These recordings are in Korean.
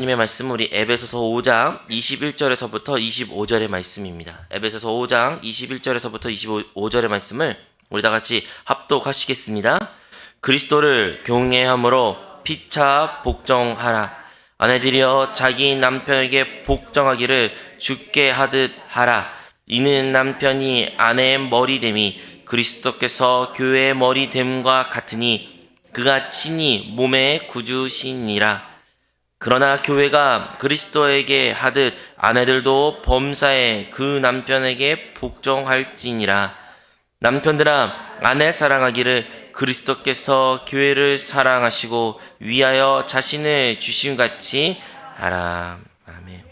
하나님의 말씀은 우리 에베소서 5장 21절에서부터 25절의 말씀입니다. 에베소서 5장 21절에서부터 25절의 말씀을 우리 다 같이 합독하시겠습니다. 그리스도를 경외함으로 피차 복종하라. 아내들이여 자기 남편에게 복종하기를 주께 하듯 하라. 이는 남편이 아내의 머리됨이 그리스도께서 교회의 머리됨과 같으니 그가 친히 몸의 구주시니라. 그러나 교회가 그리스도에게 하듯 아내들도 범사에 그 남편에게 복종할지니라. 남편들아, 아내 사랑하기를 그리스도께서 교회를 사랑하시고 위하여 자신을 주심같이 하라. 아멘.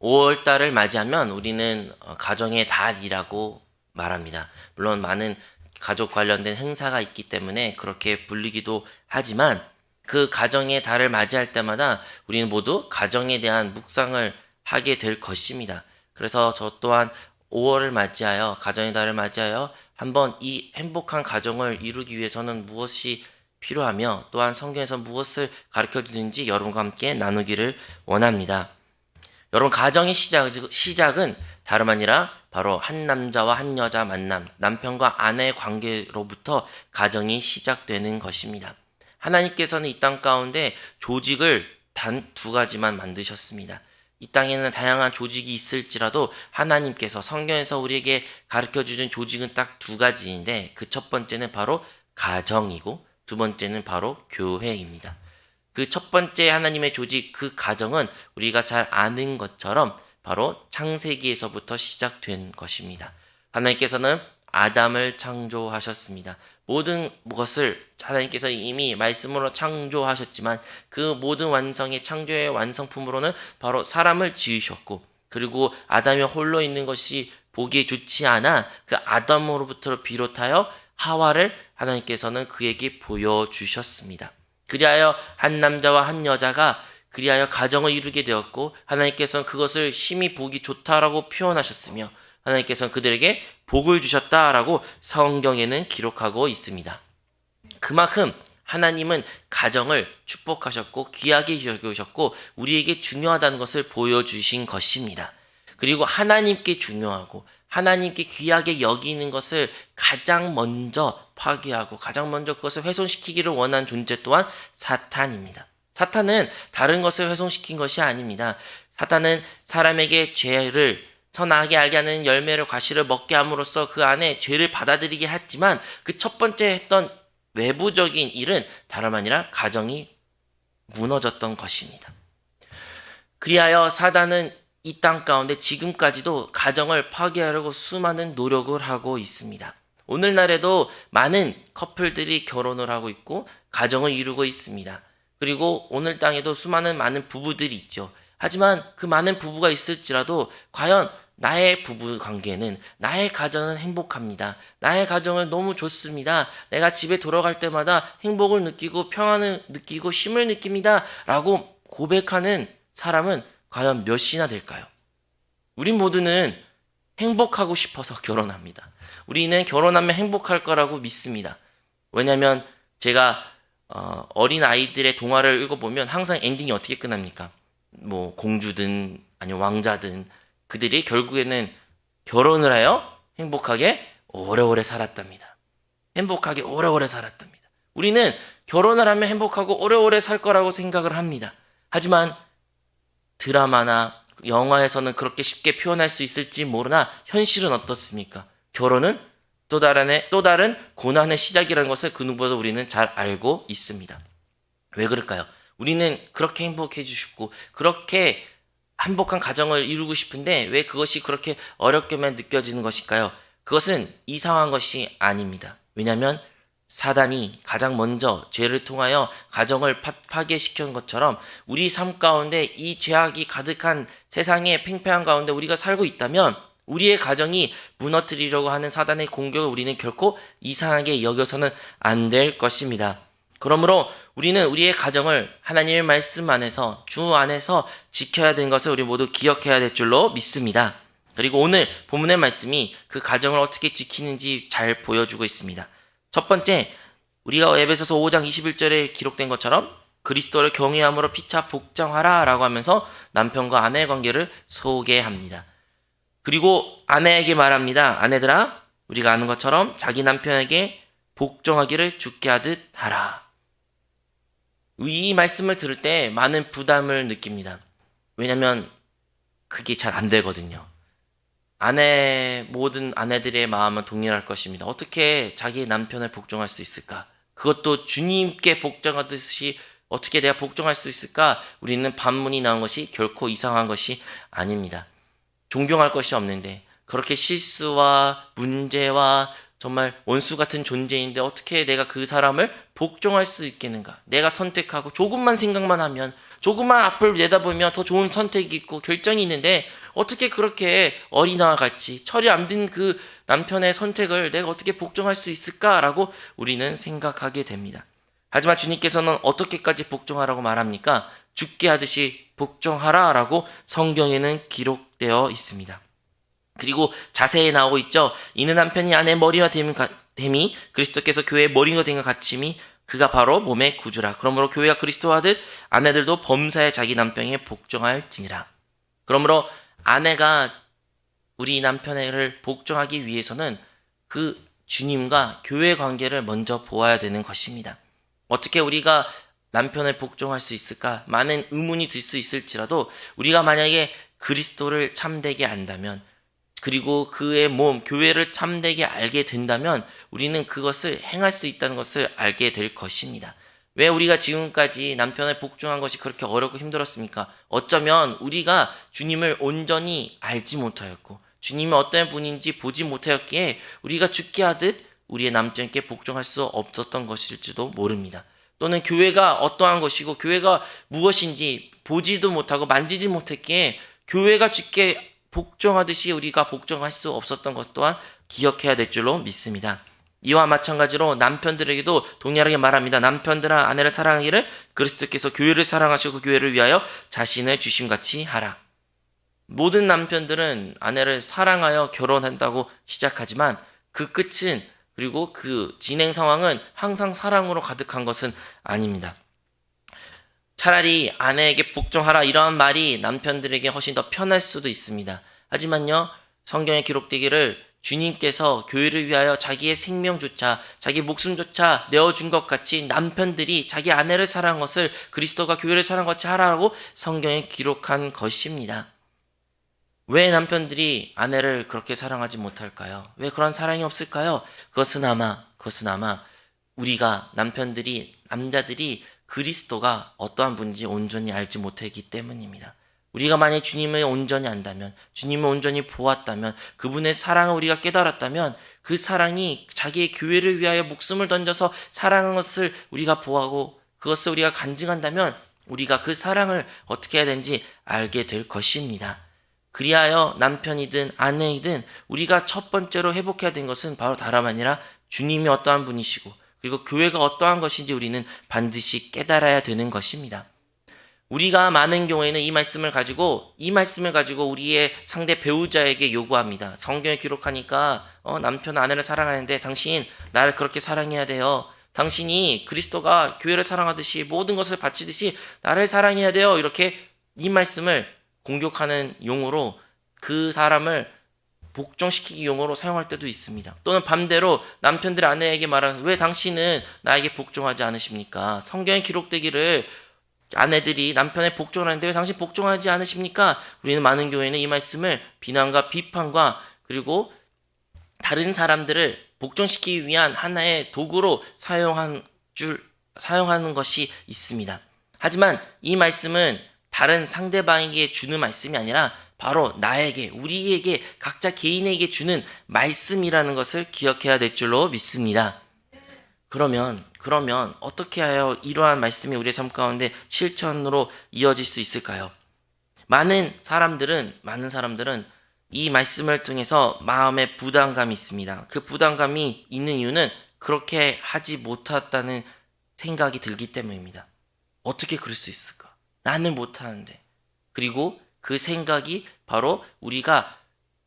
5월달을 맞이하면 우리는 가정의 달이라고 말합니다. 물론 많은 가족 관련된 행사가 있기 때문에 그렇게 불리기도 하지만 그 가정의 달을 맞이할 때마다 우리는 모두 가정에 대한 묵상을 하게 될 것입니다. 그래서 저 또한 5월을 맞이하여 가정의 달을 맞이하여 한번 이 행복한 가정을 이루기 위해서는 무엇이 필요하며 또한 성경에서 무엇을 가르쳐 주는지 여러분과 함께 나누기를 원합니다. 여러분, 가정의 시작은 다름 아니라 바로 한 남자와 한 여자 만남, 남편과 아내의 관계로부터 가정이 시작되는 것입니다. 하나님께서는 이 땅 가운데 조직을 단 2가지만 만드셨습니다. 이 땅에는 다양한 조직이 있을지라도 하나님께서 성경에서 우리에게 가르쳐주신 조직은 딱 2가지인데 그 첫 번째는 바로 가정이고 두 번째는 바로 교회입니다. 그 첫 번째 하나님의 조직, 그 가정은 우리가 잘 아는 것처럼 바로 창세기에서부터 시작된 것입니다. 하나님께서는 아담을 창조하셨습니다. 모든 것을 하나님께서 이미 말씀으로 창조하셨지만 그 모든 완성의 창조의 완성품으로는 바로 사람을 지으셨고, 그리고 아담이 홀로 있는 것이 보기에 좋지 않아 그 아담으로부터 비롯하여 하와를 하나님께서는 그에게 보여주셨습니다. 그리하여 한 남자와 한 여자가 그리하여 가정을 이루게 되었고, 하나님께서는 그것을 심히 보기 좋다라고 표현하셨으며 하나님께서는 그들에게 복을 주셨다라고 성경에는 기록하고 있습니다. 그만큼 하나님은 가정을 축복하셨고 귀하게 여기셨고 우리에게 중요하다는 것을 보여주신 것입니다. 그리고 하나님께 중요하고 하나님께 귀하게 여기는 것을 가장 먼저 파괴하고 가장 먼저 그것을 훼손시키기를 원한 존재 또한 사탄입니다. 사탄은 다른 것을 훼손시킨 것이 아닙니다. 사탄은 사람에게 죄를 선하게 알게 하는 열매를 과실을 먹게 함으로써 그 안에 죄를 받아들이게 했지만 그 첫 번째 했던 외부적인 일은 다름 아니라 가정이 무너졌던 것입니다. 그리하여 사단은 이 땅 가운데 지금까지도 가정을 파괴하려고 수많은 노력을 하고 있습니다. 오늘날에도 많은 커플들이 결혼을 하고 있고 가정을 이루고 있습니다. 그리고 오늘 땅에도 많은 부부들이 있죠. 하지만 그 많은 부부가 있을지라도 과연 나의 부부 관계는, 나의 가정은 행복합니다. 나의 가정은 너무 좋습니다. 내가 집에 돌아갈 때마다 행복을 느끼고 평안을 느끼고 쉼을 느낍니다. 라고 고백하는 사람은 과연 몇이나 될까요? 우리 모두는 행복하고 싶어서 결혼합니다. 우리는 결혼하면 행복할 거라고 믿습니다. 왜냐하면 제가 어린 아이들의 동화를 읽어보면 항상 엔딩이 어떻게 끝납니까? 뭐 공주든 아니면 왕자든 그들이 결국에는 결혼을 하여 행복하게 오래오래 살았답니다. 행복하게 오래오래 살았답니다. 우리는 결혼을 하면 행복하고 오래오래 살 거라고 생각을 합니다. 하지만 드라마나 영화에서는 그렇게 쉽게 표현할 수 있을지 모르나 현실은 어떻습니까? 결혼은 또 다른 고난의 시작이라는 것을 그 누구보다 우리는 잘 알고 있습니다. 왜 그럴까요? 우리는 그렇게 행복해지고 싶고 그렇게 행복한 가정을 이루고 싶은데 왜 그것이 그렇게 어렵게만 느껴지는 것일까요? 그것은 이상한 것이 아닙니다. 왜냐하면 사단이 가장 먼저 죄를 통하여 가정을 파괴시킨 것처럼 우리 삶 가운데 이 죄악이 가득한 세상의 팽팽한 가운데 우리가 살고 있다면 우리의 가정이 무너뜨리려고 하는 사단의 공격을 우리는 결코 이상하게 여겨서는 안 될 것입니다. 그러므로 우리는 우리의 가정을 하나님의 말씀 안에서 주 안에서 지켜야 되는 것을 우리 모두 기억해야 될 줄로 믿습니다. 그리고 오늘 본문의 말씀이 그 가정을 어떻게 지키는지 잘 보여주고 있습니다. 첫 번째, 우리가 에베소서 5장 21절에 기록된 것처럼 그리스도를 경외함으로 피차 복종하라 라고 하면서 남편과 아내의 관계를 소개합니다. 그리고 아내에게 말합니다. 아내들아, 우리가 아는 것처럼 자기 남편에게 복종하기를 주께 하듯 하라. 이 말씀을 들을 때 많은 부담을 느낍니다. 왜냐면 그게 잘 안 되거든요. 모든 아내들의 마음은 동일할 것입니다. 어떻게 자기 남편을 복종할 수 있을까? 그것도 주님께 복종하듯이 어떻게 내가 복종할 수 있을까? 우리는 반문이 나온 것이 결코 이상한 것이 아닙니다. 존경할 것이 없는데 그렇게 실수와 문제와 정말 원수 같은 존재인데 어떻게 내가 그 사람을 복종할 수 있겠는가? 내가 선택하고 조금만 생각만 하면, 조금만 앞을 내다보면 더 좋은 선택이 있고 결정이 있는데 어떻게 그렇게 어린아와 같이 철이 안 든 그 남편의 선택을 내가 어떻게 복종할 수 있을까라고 우리는 생각하게 됩니다. 하지만 주님께서는 어떻게까지 복종하라고 말합니까? 죽게 하듯이 복종하라라고 성경에는 기록되어 있습니다. 그리고 자세히 나오고 있죠. 이는 남편이 아내 머리와 됨이 그리스도께서 교회의 머리가 된 것 같음이 그가 바로 몸의 구주라. 그러므로 교회가 그리스도와 하듯 아내들도 범사에 자기 남편에게 복종할지니라. 그러므로 아내가 우리 남편을 복종하기 위해서는 그 주님과 교회 관계를 먼저 보아야 되는 것입니다. 어떻게 우리가 남편을 복종할 수 있을까? 많은 의문이 들 수 있을지라도 우리가 만약에 그리스도를 참되게 안다면, 그리고 그의 몸, 교회를 참되게 알게 된다면 우리는 그것을 행할 수 있다는 것을 알게 될 것입니다. 왜 우리가 지금까지 남편을 복종한 것이 그렇게 어렵고 힘들었습니까? 어쩌면 우리가 주님을 온전히 알지 못하였고 주님이 어떤 분인지 보지 못하였기에 우리가 죽게 하듯 우리의 남편께 복종할 수 없었던 것일지도 모릅니다. 또는 교회가 어떠한 것이고 교회가 무엇인지 보지도 못하고 만지지 못했기에 교회가 죽게 복종하듯이 우리가 복종할 수 없었던 것 또한 기억해야 될 줄로 믿습니다. 이와 마찬가지로 남편들에게도 동일하게 말합니다. 남편들아 아내를 사랑하기를 그리스도께서 교회를 사랑하시고 교회를 위하여 자신을 주심같이 하라. 모든 남편들은 아내를 사랑하여 결혼한다고 시작하지만 그 끝은, 그리고 그 진행 상황은 항상 사랑으로 가득한 것은 아닙니다. 차라리 아내에게 복종하라 이러한 말이 남편들에게 훨씬 더 편할 수도 있습니다. 하지만요, 성경에 기록되기를 주님께서 교회를 위하여 자기의 생명조차, 자기 목숨조차 내어준 것 같이 남편들이 자기 아내를 사랑한 것을 그리스도가 교회를 사랑한 것 같이 하라고 성경에 기록한 것입니다. 왜 남편들이 아내를 그렇게 사랑하지 못할까요? 왜 그런 사랑이 없을까요? 그것은 아마 우리가 남자들이 그리스도가 어떠한 분인지 온전히 알지 못하기 때문입니다. 우리가 만약 주님을 온전히 안다면, 주님을 온전히 보았다면, 그분의 사랑을 우리가 깨달았다면 그 사랑이 자기의 교회를 위하여 목숨을 던져서 사랑한 것을 우리가 보고 그것을 우리가 간증한다면 우리가 그 사랑을 어떻게 해야 되는지 알게 될 것입니다. 그리하여 남편이든 아내이든 우리가 첫 번째로 회복해야 되는 것은 바로 다름 아니라 주님이 어떠한 분이시고 그리고 교회가 어떠한 것인지 우리는 반드시 깨달아야 되는 것입니다. 우리가 많은 경우에는 이 말씀을 가지고 우리의 상대 배우자에게 요구합니다. 성경에 기록하니까 남편 아내를 사랑하는데 당신 나를 그렇게 사랑해야 돼요. 당신이 그리스도가 교회를 사랑하듯이 모든 것을 바치듯이 나를 사랑해야 돼요. 이렇게 이 말씀을 공격하는 용어로 그 사람을 복종시키기 용어로 사용할 때도 있습니다. 또는 반대로 남편들이 아내에게 말하는, 왜 당신은 나에게 복종하지 않으십니까? 성경에 기록되기를 아내들이 남편의 복종을 하는데 왜 당신 복종하지 않으십니까? 우리는 많은 경우에는 이 말씀을 비난과 비판과 그리고 다른 사람들을 복종시키기 위한 하나의 도구로 사용하는 것이 있습니다. 하지만 이 말씀은 다른 상대방에게 주는 말씀이 아니라 바로 나에게, 우리에게, 각자 개인에게 주는 말씀이라는 것을 기억해야 될 줄로 믿습니다. 그러면 어떻게 하여 이러한 말씀이 우리의 삶 가운데 실천으로 이어질 수 있을까요? 많은 사람들은 이 말씀을 통해서 마음에 부담감이 있습니다. 그 부담감이 있는 이유는 그렇게 하지 못했다는 생각이 들기 때문입니다. 어떻게 그럴 수 있을까? 나는 못하는데. 그리고 그 생각이 바로 우리가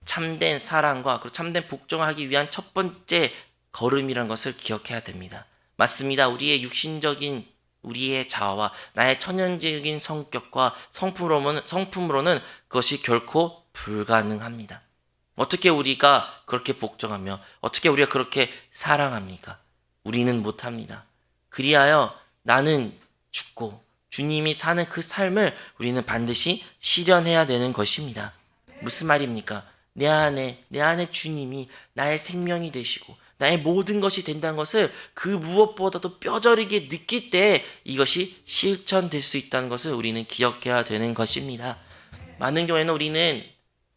참된 사랑과 그리고 참된 복종하기 위한 첫 번째 걸음이라는 것을 기억해야 됩니다. 맞습니다. 우리의 육신적인 우리의 자아와 나의 천연적인 성격과 성품으로는 그것이 결코 불가능합니다. 어떻게 우리가 그렇게 복종하며 어떻게 우리가 그렇게 사랑합니까? 우리는 못합니다. 그리하여 나는 죽고 주님이 사는 그 삶을 우리는 반드시 실현해야 되는 것입니다. 무슨 말입니까? 내 안에 주님이 나의 생명이 되시고 나의 모든 것이 된다는 것을 그 무엇보다도 뼈저리게 느낄 때 이것이 실천될 수 있다는 것을 우리는 기억해야 되는 것입니다. 많은 경우에는 우리는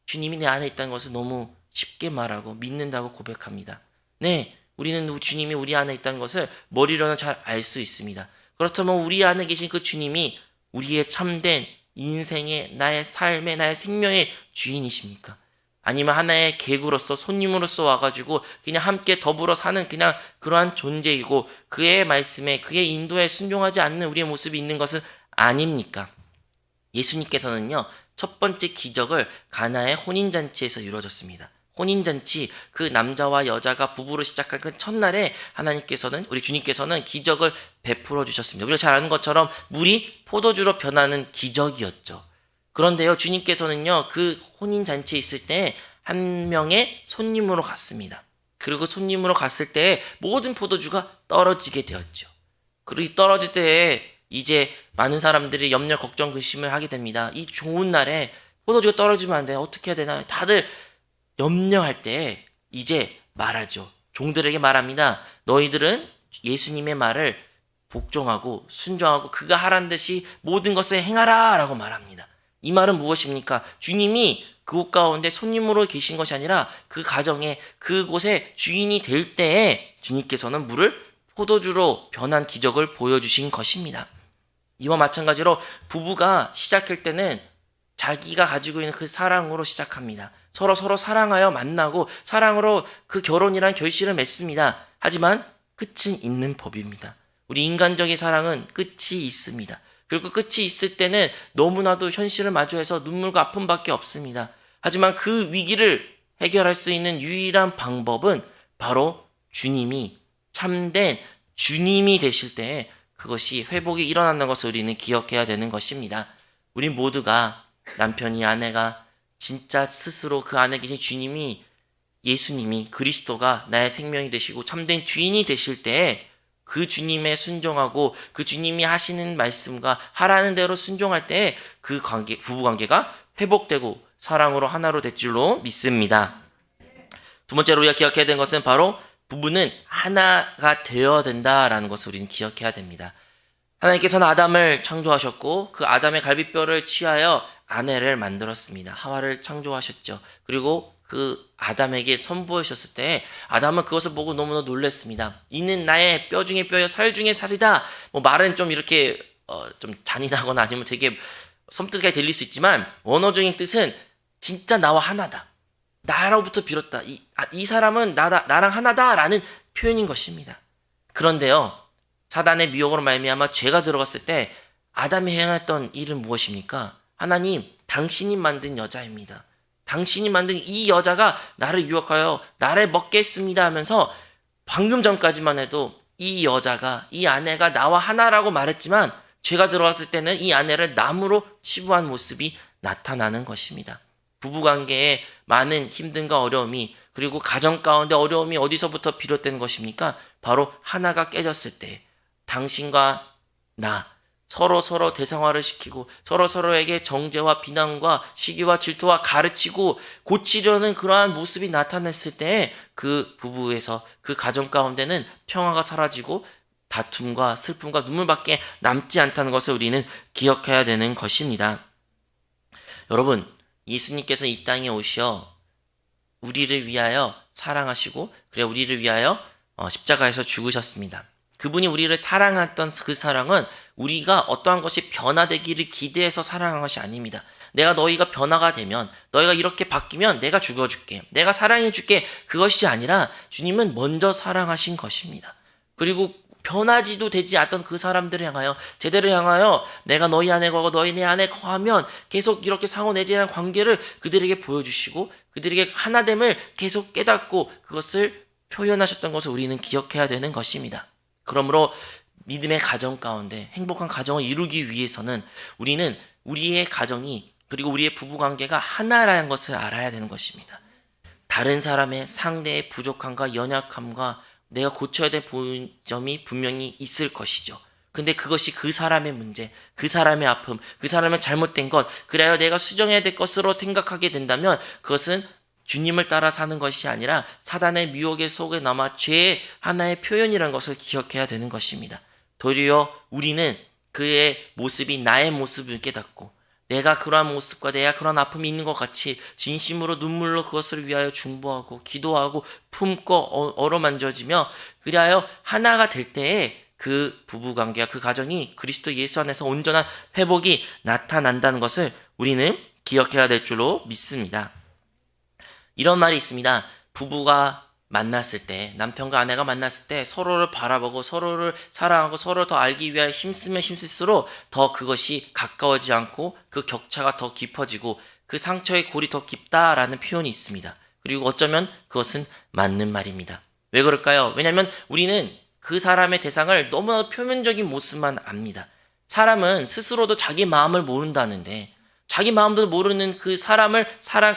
주님이 내 안에 있다는 것을 너무 쉽게 말하고 믿는다고 고백합니다. 네, 우리는 주님이 우리 안에 있다는 것을 머리로는 잘 알 수 있습니다. 그렇다면 우리 안에 계신 그 주님이 우리의 참된 인생의, 나의 삶의, 나의 생명의 주인이십니까? 아니면 하나의 객으로서, 손님으로서 와가지고 그냥 함께 더불어 사는 그냥 그러한 존재이고 그의 말씀에, 그의 인도에 순종하지 않는 우리의 모습이 있는 것은 아닙니까? 예수님께서는요, 첫 번째 기적을 가나의 혼인잔치에서 이루어졌습니다. 혼인잔치, 그 남자와 여자가 부부로 시작한 그 첫날에 하나님께서는, 우리 주님께서는 기적을 베풀어 주셨습니다. 우리가 잘 아는 것처럼 물이 포도주로 변하는 기적이었죠. 그런데요, 주님께서는요, 그 혼인잔치에 있을 때 한 명의 손님으로 갔습니다. 그리고 손님으로 갔을 때 모든 포도주가 떨어지게 되었죠. 그리고 떨어질 때 이제 많은 사람들이 염려, 걱정, 근심을 하게 됩니다. 이 좋은 날에 포도주가 떨어지면 안 돼. 어떻게 해야 되나? 다들 염려할 때 이제 말하죠. 종들에게 말합니다. 너희들은 예수님의 말을 복종하고 순종하고 그가 하란 듯이 모든 것을 행하라 라고 말합니다. 이 말은 무엇입니까? 주님이 그곳 가운데 손님으로 계신 것이 아니라 그 가정에, 그곳에 주인이 될 때에 주님께서는 물을 포도주로 변한 기적을 보여주신 것입니다. 이와 마찬가지로 부부가 시작할 때는 자기가 가지고 있는 그 사랑으로 시작합니다. 서로 사랑하여 만나고 사랑으로 그 결혼이란 결실을 맺습니다. 하지만 끝은 있는 법입니다. 우리 인간적인 사랑은 끝이 있습니다. 그리고 끝이 있을 때는 너무나도 현실을 마주해서 눈물과 아픔밖에 없습니다. 하지만 그 위기를 해결할 수 있는 유일한 방법은 바로 주님이, 참된 주님이 되실 때 그것이 회복이 일어난다는 것을 우리는 기억해야 되는 것입니다. 우리 모두가, 남편이, 아내가 진짜 스스로 그 안에 계신 주님이, 예수님이, 그리스도가 나의 생명이 되시고 참된 주인이 되실 때 그 주님에 순종하고 그 주님이 하시는 말씀과 하라는 대로 순종할 때 그 관계, 부부 관계가 회복되고 사랑으로 하나로 될 줄로 믿습니다. 두 번째로 우리가 기억해야 되는 것은 바로 부부는 하나가 되어야 된다라는 것을 우리는 기억해야 됩니다. 하나님께서는 아담을 창조하셨고 그 아담의 갈비뼈를 취하여 아내를 만들었습니다. 하와를 창조하셨죠. 그리고 그 아담에게 선보이셨을 때 아담은 그것을 보고 너무나 놀랐습니다. 이는 나의 뼈 중에 뼈요 살 중에 살이다. 말은 좀 이렇게 좀 잔인하거나 아니면 되게 섬뜩하게 들릴 수 있지만 원어적인 뜻은 진짜 나와 하나다. 나로부터 빌었다. 이 사람은 나랑 하나다라는 표현인 것입니다. 그런데요, 사단의 미혹으로 말미암아 죄가 들어갔을 때 아담이 행했던 일은 무엇입니까? 하나님, 당신이 만든 여자입니다. 당신이 만든 이 여자가 나를 유혹하여 나를 먹게 했습니다 하면서 방금 전까지만 해도 이 여자가, 이 아내가 나와 하나라고 말했지만 죄가 들어왔을 때는 이 아내를 남으로 치부한 모습이 나타나는 것입니다. 부부관계에 많은 힘듦과 어려움이, 그리고 가정 가운데 어려움이 어디서부터 비롯되는 것입니까? 바로 하나가 깨졌을 때 당신과 나 서로 대상화를 시키고 서로에게 정죄와 비난과 시기와 질투와 가르치고 고치려는 그러한 모습이 나타났을 때 그 부부에서, 그 가정 가운데는 평화가 사라지고 다툼과 슬픔과 눈물밖에 남지 않다는 것을 우리는 기억해야 되는 것입니다. 여러분, 예수님께서 이 땅에 오셔 우리를 위하여 사랑하시고 그래 우리를 위하여 십자가에서 죽으셨습니다. 그분이 우리를 사랑했던 그 사랑은 우리가 어떠한 것이 변화되기를 기대해서 사랑한 것이 아닙니다. 내가 너희가 변화가 되면, 너희가 이렇게 바뀌면 내가 죽어줄게, 내가 사랑해줄게, 그것이 아니라 주님은 먼저 사랑하신 것입니다. 그리고 변하지도 되지 않던 그 사람들을 향하여, 제대로 향하여 내가 너희 안에 거하고 너희 내 안에 거하면 계속 이렇게 상호내재하는 관계를 그들에게 보여주시고 그들에게 하나됨을 계속 깨닫고 그것을 표현하셨던 것을 우리는 기억해야 되는 것입니다. 그러므로 믿음의 가정 가운데 행복한 가정을 이루기 위해서는 우리는 우리의 가정이 그리고 우리의 부부관계가 하나라는 것을 알아야 되는 것입니다. 다른 사람의 상대의 부족함과 연약함과 내가 고쳐야 될 점이 분명히 있을 것이죠. 근데 그것이 그 사람의 문제, 그 사람의 아픔, 그 사람의 잘못된 것, 그래야 내가 수정해야 될 것으로 생각하게 된다면 그것은 주님을 따라 사는 것이 아니라 사단의 미혹의 속에 남아 죄의 하나의 표현이라는 것을 기억해야 되는 것입니다. 도리어 우리는 그의 모습이 나의 모습을 깨닫고 내가 그러한 모습과 내가 그러한 아픔이 있는 것 같이 진심으로 눈물로 그것을 위하여 중보하고 기도하고 품고 어루만져지며 그리하여 하나가 될 때에 그 부부관계와 그 가정이 그리스도 예수 안에서 온전한 회복이 나타난다는 것을 우리는 기억해야 될 줄로 믿습니다. 이런 말이 있습니다. 부부가 만났을 때, 남편과 아내가 만났을 때 서로를 바라보고 서로를 사랑하고 서로를 더 알기 위하여 힘쓰면 힘쓸수록 더 그것이 가까워지지 않고 그 격차가 더 깊어지고 그 상처의 골이 더 깊다라는 표현이 있습니다. 그리고 어쩌면 그것은 맞는 말입니다. 왜 그럴까요? 왜냐하면 우리는 그 사람의 대상을 너무나 표면적인 모습만 압니다. 사람은 스스로도 자기 마음을 모른다는데 자기 마음도 모르는 그 사람을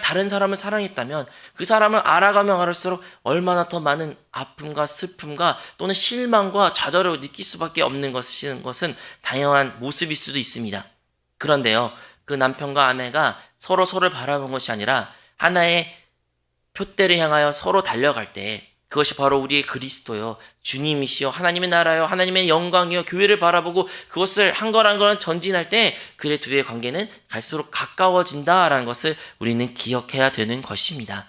다른 사람을 사랑했다면 그 사람을 알아가면 알을수록 얼마나 더 많은 아픔과 슬픔과 또는 실망과 좌절을 느낄 수밖에 없는 것은 다양한 모습일 수도 있습니다. 그런데요, 그 남편과 아내가 서로를 바라본 것이 아니라 하나의 표대를 향하여 서로 달려갈 때 그것이 바로 우리의 그리스도요, 주님이시여, 하나님의 나라요, 하나님의 영광이요, 교회를 바라보고 그것을 한 걸 한 걸 전진할 때 그의 둘의 관계는 갈수록 가까워진다라는 것을 우리는 기억해야 되는 것입니다.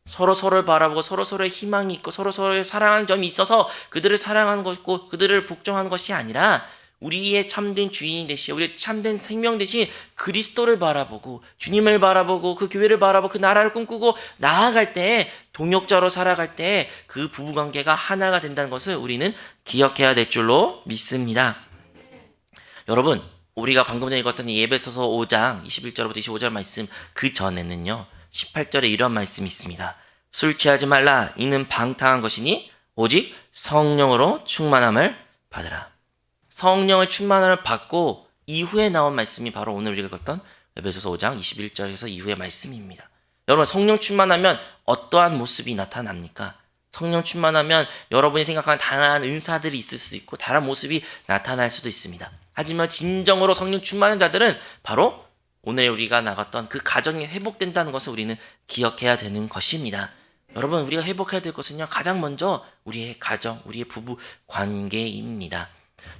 서로를 바라보고 서로의 희망이 있고 서로를 사랑하는 점이 있어서 그들을 사랑하는 것이고 그들을 복종하는 것이 아니라 우리의 참된 주인이 되시고 우리의 참된 생명 되신 그리스도를 바라보고 주님을 바라보고 그 교회를 바라보고 그 나라를 꿈꾸고 나아갈 때 동역자로 살아갈 때 그 부부관계가 하나가 된다는 것을 우리는 기억해야 될 줄로 믿습니다. 여러분, 우리가 방금 전에 읽었던 에베소서 5장 21절부터 25절 말씀 그 전에는요 18절에 이런 말씀이 있습니다. 술 취하지 말라. 이는 방탕한 것이니 오직 성령으로 충만함을 받으라. 성령의 충만함을 받고 이후에 나온 말씀이 바로 오늘 우리가 읽었던 에베소서 5장 21절에서 이후의 말씀입니다. 여러분, 성령 충만하면 어떠한 모습이 나타납니까? 성령 충만하면 여러분이 생각하는 다양한 은사들이 있을 수도 있고 다른 모습이 나타날 수도 있습니다. 하지만 진정으로 성령 충만한 자들은 바로 오늘 우리가 나갔던 그 가정이 회복된다는 것을 우리는 기억해야 되는 것입니다. 여러분, 우리가 회복해야 될 것은요 가장 먼저 우리의 가정, 우리의 부부 관계입니다.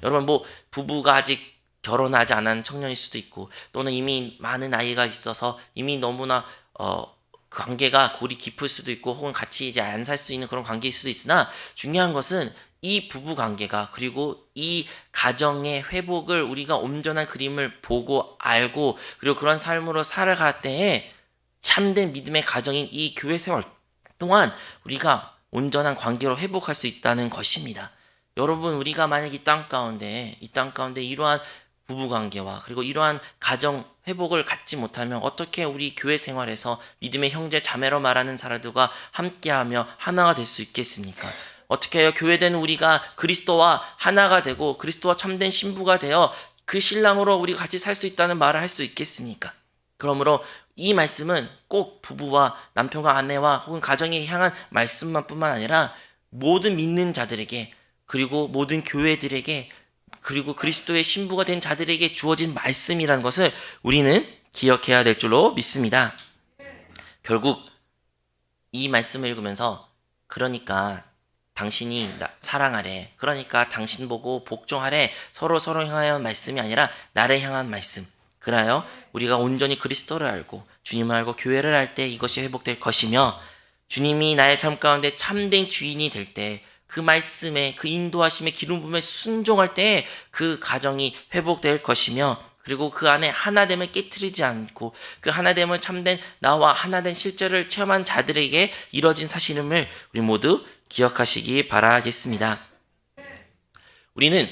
여러분, 부부가 아직 결혼하지 않은 청년일 수도 있고 또는 이미 많은 나이가 있어서 이미 너무나 관계가 골이 깊을 수도 있고 혹은 같이 이제 안 살 수 있는 그런 관계일 수도 있으나 중요한 것은 이 부부 관계가 그리고 이 가정의 회복을 우리가 온전한 그림을 보고 알고 그리고 그런 삶으로 살아갈 때에 참된 믿음의 가정인 이 교회 생활 동안 우리가 온전한 관계로 회복할 수 있다는 것입니다. 여러분, 우리가 만약 이 땅 가운데 이러한 부부관계와 그리고 이러한 가정 회복을 갖지 못하면 어떻게 우리 교회 생활에서 믿음의 형제 자매로 말하는 사람들과 함께하며 하나가 될 수 있겠습니까? 어떻게 해요? 교회된 우리가 그리스도와 하나가 되고 그리스도와 참된 신부가 되어 그 신랑으로 우리가 같이 살 수 있다는 말을 할 수 있겠습니까? 그러므로 이 말씀은 꼭 부부와 남편과 아내와 혹은 가정에 향한 말씀만 뿐만 아니라 모든 믿는 자들에게 그리고 모든 교회들에게 그리고 그리스도의 신부가 된 자들에게 주어진 말씀이라는 것을 우리는 기억해야 될 줄로 믿습니다. 결국 이 말씀을 읽으면서 그러니까 당신이 사랑하래, 그러니까 당신 보고 복종하래, 서로 향하여 말씀이 아니라 나를 향한 말씀. 그래요 우리가 온전히 그리스도를 알고 주님을 알고 교회를 할 때 이것이 회복될 것이며 주님이 나의 삶 가운데 참된 주인이 될 때 그 말씀에 그 인도하심의 기름 부음에 순종할 때 그 가정이 회복될 것이며 그리고 그 안에 하나됨을 깨트리지 않고 그 하나됨을 참된 나와 하나된 실제를 체험한 자들에게 이뤄진 사실임을 우리 모두 기억하시기 바라겠습니다. 우리는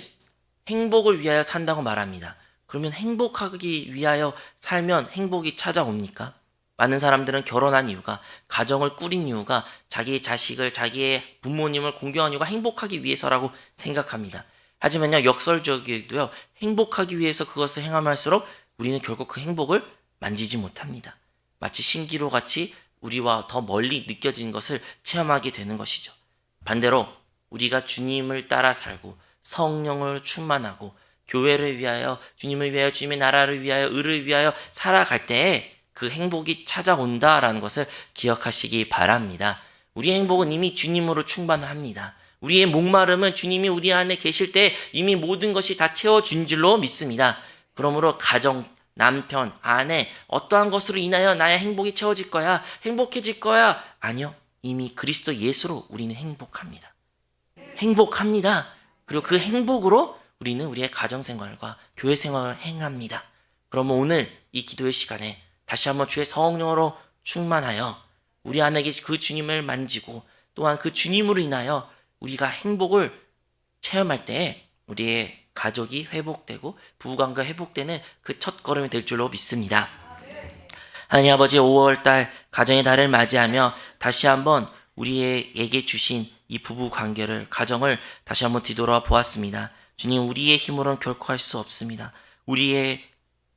행복을 위하여 산다고 말합니다. 그러면 행복하기 위하여 살면 행복이 찾아옵니까? 많은 사람들은 결혼한 이유가, 가정을 꾸린 이유가 자기의 자식을, 자기의 부모님을 공경한 이유가 행복하기 위해서라고 생각합니다. 하지만요, 역설적이고요, 행복하기 위해서 그것을 행함할수록 우리는 결국 그 행복을 만지지 못합니다. 마치 신기루 같이 우리와 더 멀리 느껴지는 것을 체험하게 되는 것이죠. 반대로 우리가 주님을 따라 살고 성령을 충만하고 교회를 위하여, 주님을 위하여, 주님의 나라를 위하여, 의를 위하여 살아갈 때에 그 행복이 찾아온다라는 것을 기억하시기 바랍니다. 우리의 행복은 이미 주님으로 충만합니다. 우리의 목마름은 주님이 우리 안에 계실 때 이미 모든 것이 다 채워준 줄로 믿습니다. 그러므로 가정, 남편, 아내, 어떠한 것으로 인하여 나의 행복이 채워질 거야, 행복해질 거야. 아니요. 이미 그리스도 예수로 우리는 행복합니다. 행복합니다. 그리고 그 행복으로 우리는 우리의 가정생활과 교회생활을 행합니다. 그러면 오늘 이 기도의 시간에 다시 한번 주의 성령으로 충만하여 우리 안에 계신 그 주님을 만지고 또한 그 주님으로 인하여 우리가 행복을 체험할 때 우리의 가족이 회복되고 부부관계가 회복되는 그 첫 걸음이 될 줄로 믿습니다. 하나님 아버지, 5월달 가정의 달을 맞이하며 다시 한번 우리에게 주신 이 부부 관계를, 가정을 다시 한번 뒤돌아 보았습니다. 주님, 우리의 힘으로는 결코 할 수 없습니다. 우리의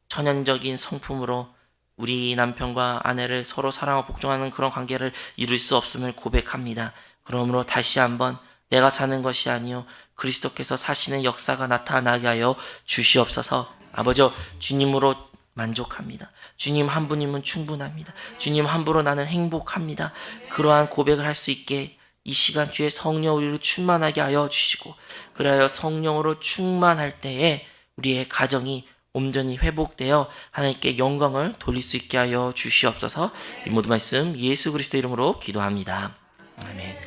천연적인 성품으로 우리 남편과 아내를 서로 사랑하고 복종하는 그런 관계를 이룰 수 없음을 고백합니다. 그러므로 다시 한번 내가 사는 것이 아니요 그리스도께서 사시는 역사가 나타나게 하여 주시옵소서. 아버지, 주님으로 만족합니다. 주님 한 분이면 충분합니다. 주님 한 분으로 나는 행복합니다. 그러한 고백을 할 수 있게 이 시간 주의 성령 우리를 충만하게 하여 주시고, 그래야 성령으로 충만할 때에 우리의 가정이 온전히 회복되어 하나님께 영광을 돌릴 수 있게 하여 주시옵소서. 이 모든 말씀 예수 그리스도 이름으로 기도합니다. 아멘.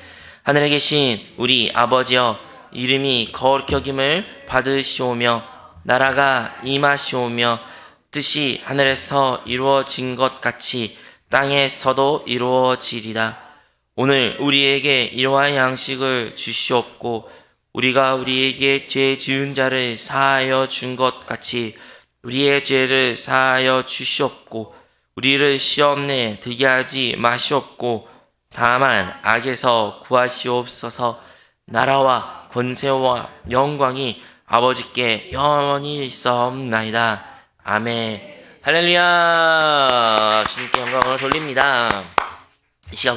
하늘에 계신 우리 아버지여, 이름이 거룩히 여김을 받으시오며 나라가 임하시오며 뜻이 하늘에서 이루어진 것 같이 땅에서도 이루어지리라. 오늘 우리에게 이러한 양식을 주시옵고 우리가 우리에게 죄 지은 자를 사하여 준 것 같이 우리의 죄를 사하여 주시옵고 우리를 시험내에 들게 하지 마시옵고 다만 악에서 구하시옵소서. 나라와 권세와 영광이 아버지께 영원히 있사옵나이다. 아멘. 할렐루야. 주님께 영광을 돌립니다. 이 시간 우리